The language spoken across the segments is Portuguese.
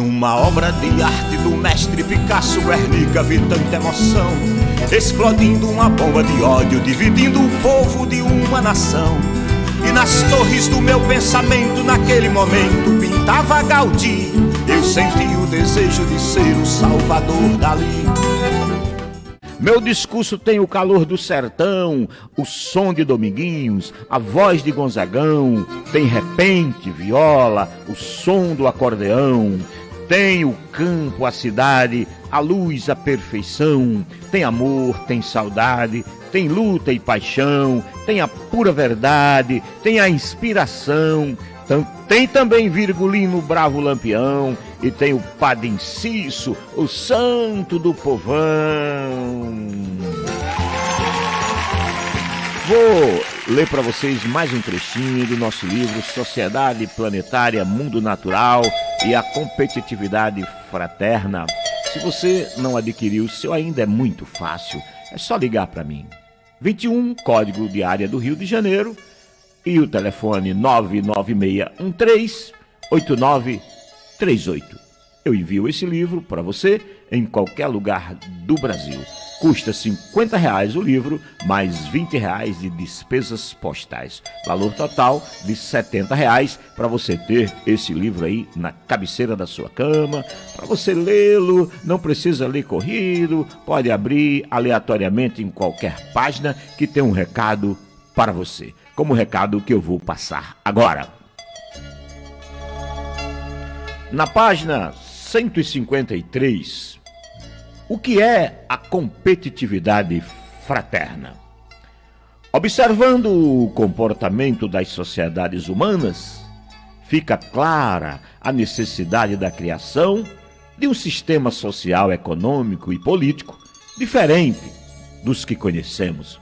Numa obra de arte do mestre Picasso, Guernica, vi tanta emoção, explodindo uma bomba de ódio, dividindo o povo de uma nação. E nas torres do meu pensamento, naquele momento, pintava Gaudí. Eu senti o desejo de ser o Salvador Dalí. Meu discurso tem o calor do sertão, o som de Dominguinhos, a voz de Gonzagão, tem repente, viola, o som do acordeão, tem o campo, a cidade, a luz, a perfeição, tem amor, tem saudade, tem luta e paixão, tem a pura verdade, tem a inspiração, tem também Virgulino Bravo Lampião e tem o Padre Inciso, o santo do povão. Vou ler para vocês mais um trechinho do nosso livro Sociedade Planetária, Mundo Natural e a Competitividade Fraterna. Se você não adquiriu, o seu ainda é muito fácil, é só ligar para mim. 21, código de área do Rio de Janeiro, e o telefone 996138938. Eu envio esse livro para você em qualquer lugar do Brasil. Custa R$50 o livro, mais R$20 de despesas postais. Valor total de R$70 para você ter esse livro aí na cabeceira da sua cama, para você lê-lo, não precisa ler corrido, pode abrir aleatoriamente em qualquer página que tem um recado para você, como o recado que eu vou passar agora. Na página 153, o que é a competitividade fraterna? Observando o comportamento das sociedades humanas, fica clara a necessidade da criação de um sistema social, econômico e político diferente dos que conhecemos.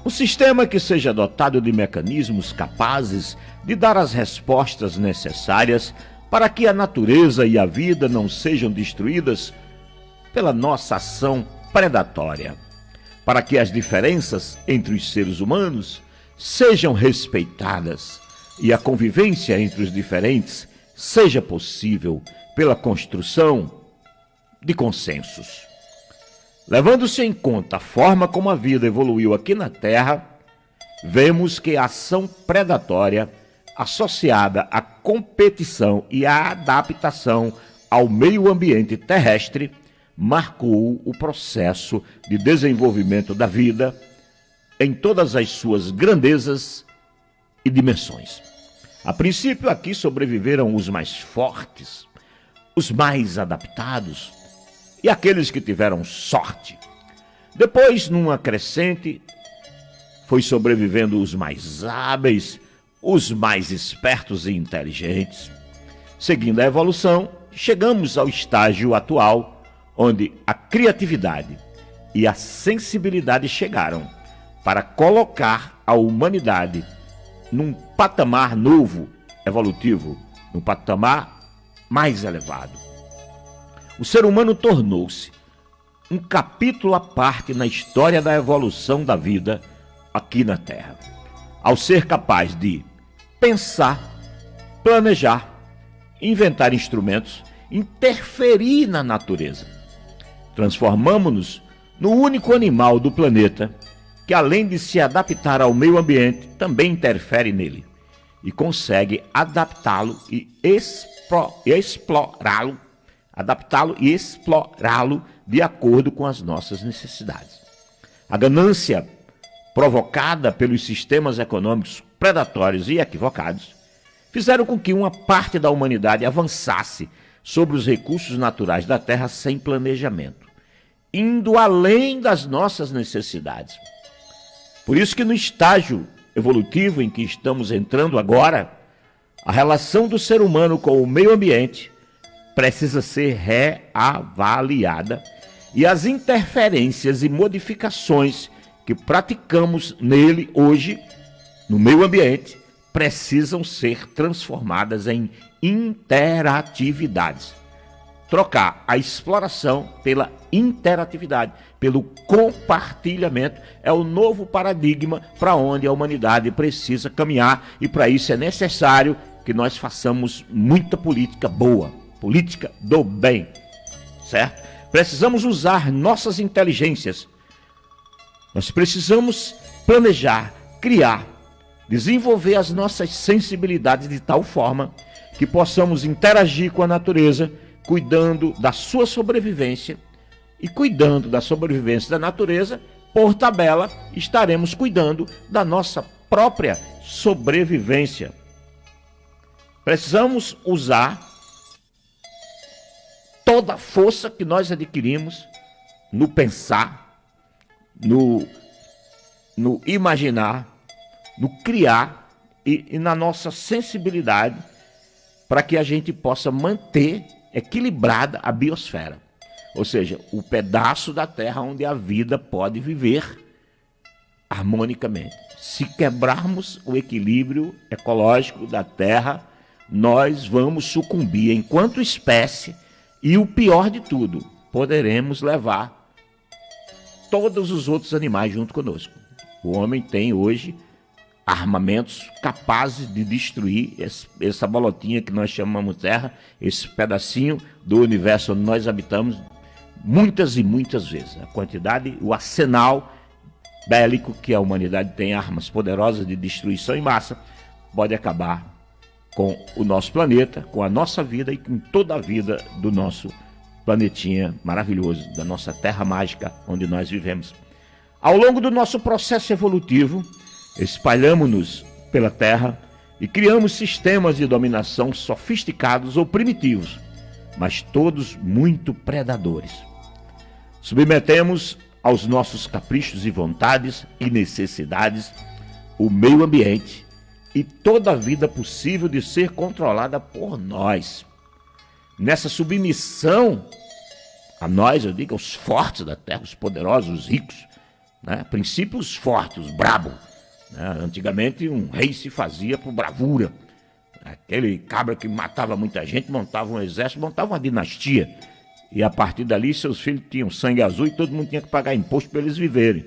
Um sistema que seja dotado de mecanismos capazes de dar as respostas necessárias para que a natureza e a vida não sejam destruídas pela nossa ação predatória, para que as diferenças entre os seres humanos sejam respeitadas e a convivência entre os diferentes seja possível pela construção de consensos. Levando-se em conta a forma como a vida evoluiu aqui na Terra, vemos que a ação predatória associada à competição e à adaptação ao meio ambiente terrestre marcou o processo de desenvolvimento da vida em todas as suas grandezas e dimensões. A princípio, aqui sobreviveram os mais fortes, os mais adaptados e aqueles que tiveram sorte. Depois, numa crescente, foi sobrevivendo os mais hábeis, os mais espertos e inteligentes. Seguindo a evolução, chegamos ao estágio atual, onde a criatividade e a sensibilidade chegaram para colocar a humanidade num patamar novo, evolutivo, num patamar mais elevado. O ser humano tornou-se um capítulo à parte na história da evolução da vida aqui na Terra, ao ser capaz de pensar, planejar, inventar instrumentos, interferir na natureza. Transformamos-nos no único animal do planeta que, além de se adaptar ao meio ambiente, também interfere nele e consegue adaptá-lo e explorá-lo, de acordo com as nossas necessidades. A ganância provocada pelos sistemas econômicos predatórios e equivocados fizeram com que uma parte da humanidade avançasse sobre os recursos naturais da Terra sem planejamento, indo além das nossas necessidades. Por isso que no estágio evolutivo em que estamos entrando agora, a relação do ser humano com o meio ambiente precisa ser reavaliada e as interferências e modificações que praticamos nele hoje, no meio ambiente, precisam ser transformadas em interatividades. Trocar a exploração pela interatividade, pelo compartilhamento, é o novo paradigma para onde a humanidade precisa caminhar, e para isso é necessário que nós façamos muita política boa, política do bem, certo? Precisamos usar nossas inteligências. Nós precisamos planejar, criar, desenvolver as nossas sensibilidades de tal forma que possamos interagir com a natureza, cuidando da sua sobrevivência, e cuidando da sobrevivência da natureza, por tabela, estaremos cuidando da nossa própria sobrevivência. Precisamos usar toda a força que nós adquirimos no pensar, no imaginar, no criar e na nossa sensibilidade, para que a gente possa manter equilibrada a biosfera. Ou seja, o pedaço da terra onde a vida pode viver harmonicamente. Se quebrarmos o equilíbrio ecológico da terra, nós vamos sucumbir enquanto espécie e, o pior de tudo, poderemos levar todos os outros animais junto conosco. O homem tem hoje armamentos capazes de destruir essa bolotinha que nós chamamos terra, esse pedacinho do universo onde nós habitamos, muitas e muitas vezes. A quantidade, o arsenal bélico que a humanidade tem, armas poderosas de destruição em massa, pode acabar com o nosso planeta, com a nossa vida e com toda a vida do nosso planetinha maravilhoso, da nossa terra mágica onde nós vivemos. Ao longo do nosso processo evolutivo, espalhamos-nos pela terra e criamos sistemas de dominação sofisticados ou primitivos, mas todos muito predadores. Submetemos aos nossos caprichos e vontades e necessidades o meio ambiente e toda a vida possível de ser controlada por nós. Nessa submissão a nós, eu digo, aos fortes da terra, os poderosos, os ricos, né? Princípios fortes, os brabos. Né? Antigamente um rei se fazia por bravura. Aquele cabra que matava muita gente, montava um exército, montava uma dinastia. E a partir dali seus filhos tinham sangue azul e todo mundo tinha que pagar imposto para eles viverem.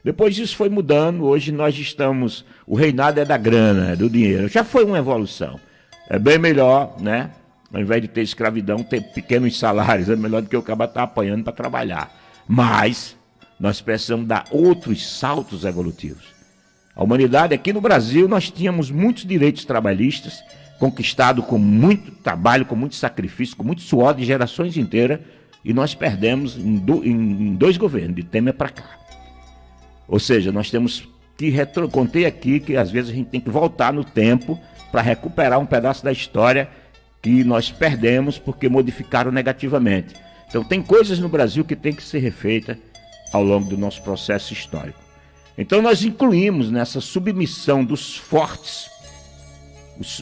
Depois isso foi mudando, hoje nós estamos, o reinado é da grana, é do dinheiro. Já foi uma evolução. É bem melhor, né? Ao invés de ter escravidão, ter pequenos salários, é melhor do que o cara estar apanhando para trabalhar. Mas nós precisamos dar outros saltos evolutivos. A humanidade, aqui no Brasil, nós tínhamos muitos direitos trabalhistas, conquistado com muito trabalho, com muito sacrifício, com muito suor de gerações inteiras, e nós perdemos em dois governos, de Temer para cá. Ou seja, nós temos que contei aqui que às vezes a gente tem que voltar no tempo para recuperar um pedaço da história que nós perdemos porque modificaram negativamente. Então tem coisas no Brasil que tem que ser refeitas ao longo do nosso processo histórico. Então nós incluímos nessa submissão dos fortes,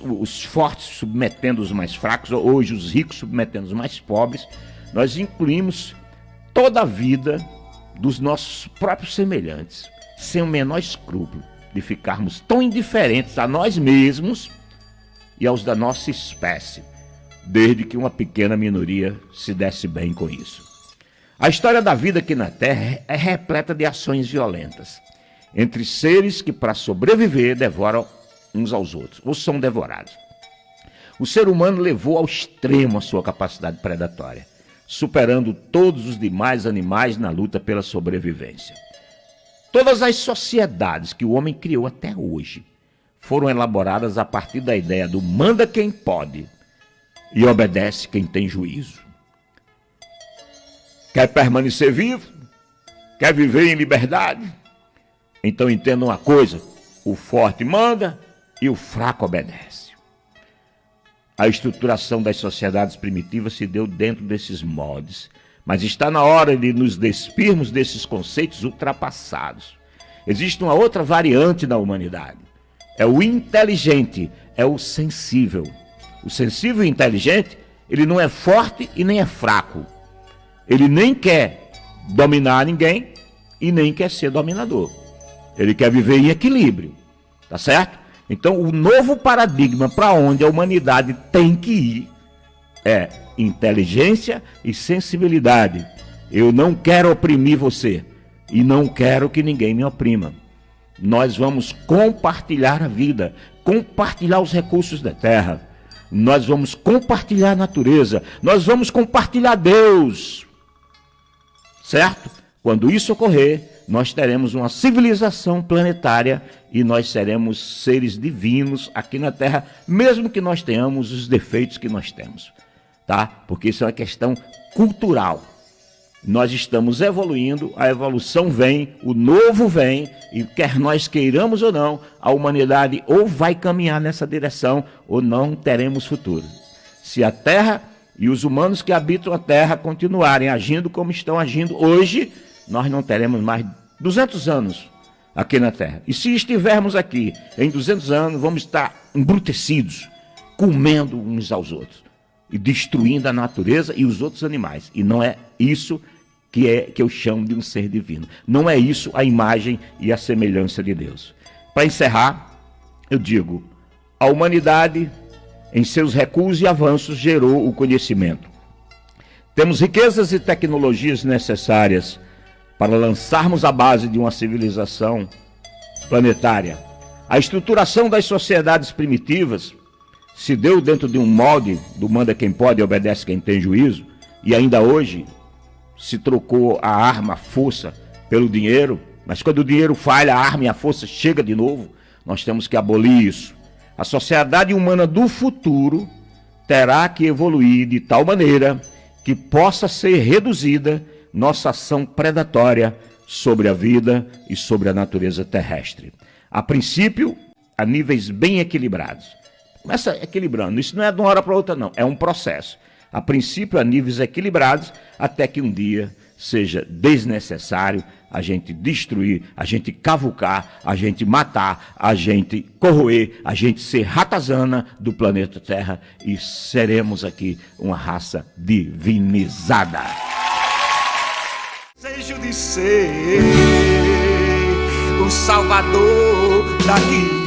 os fortes submetendo os mais fracos, hoje os ricos submetendo os mais pobres, nós incluímos toda a vida dos nossos próprios semelhantes, sem o menor escrúpulo de ficarmos tão indiferentes a nós mesmos e aos da nossa espécie, desde que uma pequena minoria se desse bem com isso. A história da vida aqui na Terra é repleta de ações violentas, entre seres que, para sobreviver, devoram uns aos outros, ou são devorados. O ser humano levou ao extremo a sua capacidade predatória, superando todos os demais animais na luta pela sobrevivência. Todas as sociedades que o homem criou até hoje foram elaboradas a partir da ideia do manda quem pode e obedece quem tem juízo. Quer permanecer vivo? Quer viver em liberdade? Então entenda uma coisa, o forte manda e o fraco obedece. A estruturação das sociedades primitivas se deu dentro desses moldes, mas está na hora de nos despirmos desses conceitos ultrapassados. Existe uma outra variante na humanidade. É o inteligente, é o sensível. O sensível e inteligente, ele não é forte e nem é fraco. Ele nem quer dominar ninguém e nem quer ser dominador. Ele quer viver em equilíbrio, tá certo? Então, o novo paradigma para onde a humanidade tem que ir é inteligência e sensibilidade. Eu não quero oprimir você e não quero que ninguém me oprima. Nós vamos compartilhar a vida, compartilhar os recursos da terra. nós vamos compartilhar a natureza, nós vamos compartilhar Deus, certo? Quando isso ocorrer, nós teremos uma civilização planetária e nós seremos seres divinos aqui na Terra, mesmo que nós tenhamos os defeitos que nós temos, tá? Porque isso é uma questão cultural. Nós estamos evoluindo, a evolução vem, o novo vem, e quer nós queiramos ou não, a humanidade ou vai caminhar nessa direção ou não teremos futuro. Se a Terra e os humanos que habitam a Terra continuarem agindo como estão agindo hoje, nós não teremos mais 200 anos aqui na Terra. E se estivermos aqui em 200 anos, vamos estar embrutecidos, comendo uns aos outros e destruindo a natureza e os outros animais. E não é isso que eu chamo de um ser divino. Não é isso a imagem e a semelhança de Deus. Para encerrar, eu digo, a humanidade, em seus recuos e avanços, gerou o conhecimento. Temos riquezas e tecnologias necessárias para lançarmos a base de uma civilização planetária. A estruturação das sociedades primitivas se deu dentro de um molde do manda quem pode e obedece quem tem juízo, e ainda hoje se trocou a arma, a força, pelo dinheiro, mas quando o dinheiro falha, a arma e a força chega de novo. Nós temos que abolir isso. A sociedade humana do futuro terá que evoluir de tal maneira que possa ser reduzida nossa ação predatória sobre a vida e sobre a natureza terrestre. A princípio, a níveis bem equilibrados. Começa equilibrando, isso não é de uma hora para outra não, é um processo. A princípio, a níveis equilibrados, até que um dia seja desnecessário a gente destruir, a gente cavucar, a gente matar, a gente corroer, a gente ser ratazana do planeta Terra e seremos aqui uma raça divinizada. Desejo de ser o salvador daqui.